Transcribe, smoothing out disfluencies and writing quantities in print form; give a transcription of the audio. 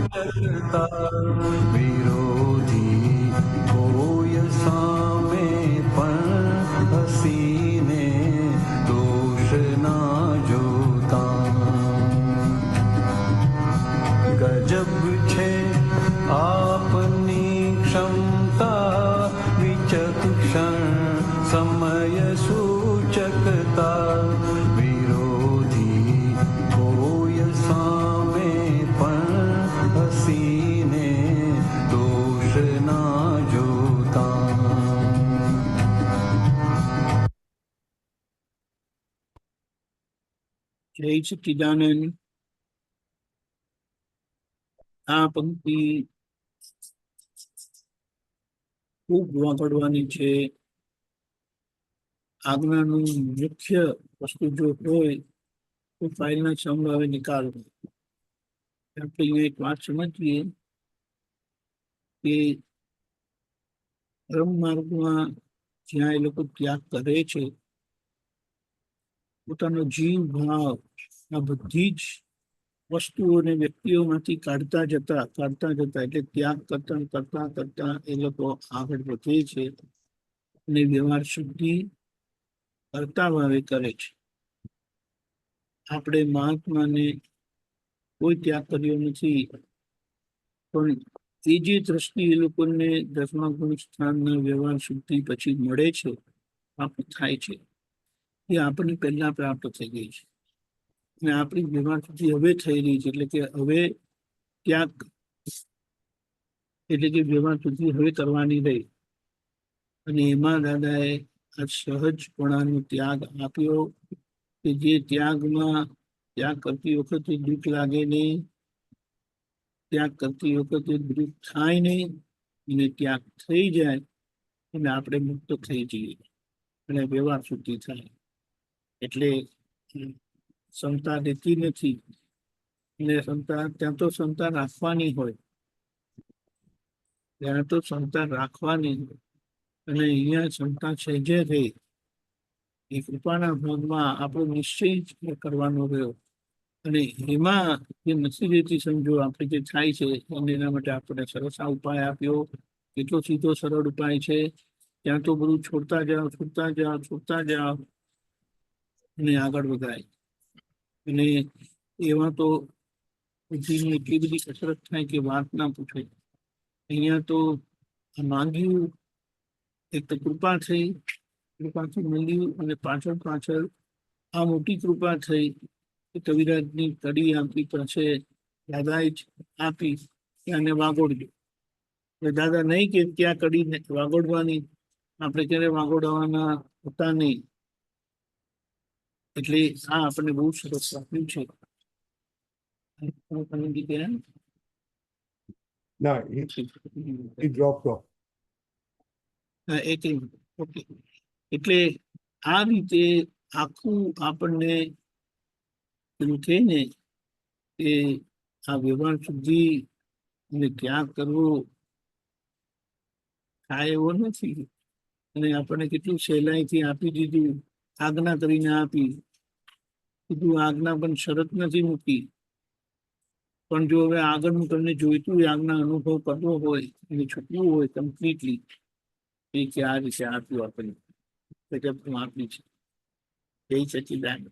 શકતા વિરોધી કોઈ સામે પણ હસીને દોષ ના જોતા. ગજબ છે આપની ક્ષમતા, વિચક્ષણ સમય સૂચકતા વિરોધી કોઈ સામે પણ હસીને દોષ ના જોતા. જય સચ્ચિદાનંદ. આ પંક્તિ ખૂબ વાપરવાની છે. આજ્ઞાનું મુખ્ય વસ્તુ જો હોય તો ફાઇલના સંભાવે નિકાલ. આપણે અહીંયા એક વાત સમજીએ કે ધર્મ માર્ગમાં જ્યાં એ લોકો ત્યાગ કરે છે, પોતાનો જીવ ભાવ આ બધી જ વસ્તુઓને વ્યક્તિઓમાંથી કાઢતા જતા એટલે ત્યાગ કરતા એ લોકો આગળ વધે છે અને વ્યવહાર શુદ્ધિ કરતા ભાવે કરે છે. આપણે મહાત્માને કોઈ ત્યાગ કર્યો નથી, પણ એ જે દ્રષ્ટિ એ લોકોને 10મા ગુણ સ્થાનના વ્યવહાર શુદ્ધિ પછી મળે છે, પ્રાપ્ત થાય છે, એ આપણને પહેલા પ્રાપ્ત થઈ ગઈ છે અને આપણી વ્યવહાર શુદ્ધિ હવે થઈ રહી છે. એટલે કે હવે ત્યાગ એટલે કે વ્યવહાર શુદ્ધિ હવે કરવાની રહી. અને એમાં દાદાએ આ સહજપણાનો ત્યાગ આપ્યો કે જે ત્યાગમાં ત્યાગ કરતી વખતે દુઃખ લાગે નહીં, ત્યાગ કરતી વખતે દુઃખ થાય નહીં, અને ત્યાગ થઈ જાય અને આપણે મુક્ત થઈ જઈએ અને વ્યવહાર શુદ્ધિ થાય. એટલે ક્ષમતા રહેતી નથી અને ત્યાં તો ક્ષમતા રાખવાની હોય, ત્યાં તો ક્ષમતા રાખવાની હોય. અને અહીંયા ક્ષમતા છે જે રહી એ કૃપાના ભાગમાં આપણો નિશ્ચય જ કરવાનો રહ્યો. અને એમાં જે નથી રહેતી સમજો આપણે જે થાય છે, અને એના માટે આપણે સરસ આ ઉપાય આપ્યો. કેટલો સીધો સરળ ઉપાય છે. ત્યાં તો બધું છોડતા જાઓ અને આગળ વધાય. અને એમાં તો બુદ્ધિની એટલી બધી કસરત થાય કે વાત ના પૂછે. અહીંયા તો માંગ્યું, એક તો કૃપા થઈ, કૃપાથી મળ્યું, અને પાછળ આ મોટી કૃપા થઈ કે કવિરાજની કડી આપણી પાસે દાદાએ જ આપી કે આને વાગોડજો. દાદા નહીં કે ત્યાં કડી વાગોડવાની, આપણે ક્યારે વાગોડવાના હતા નહીં. એટલે આ આપણને બહુ સરસ આપ્યું છે. ના, he dropped off. ઓકે. એટલે આ રીતે આખું આપણને પેલું થઈને કે આ વ્યવહાર શુદ્ધિ અને ત્યાગ કરવો થાય એવો નથી. અને આપણને કેટલું સહેલાઈથી આપી દીધું, આજ્ઞા કરીને આપી કીધું. આજ્ઞા પણ શરત નથી મૂકી, પણ જો હવે આગળનું તમને જોઈતું હોય, આજ્ઞા અનુભવ કરવો હોય અને છૂટવું હોય કમ્પ્લીટલી, એ કે આ રીતે આપ્યું આપણને ગજબ આપી છે. જય સચ્ચિદાનંદ.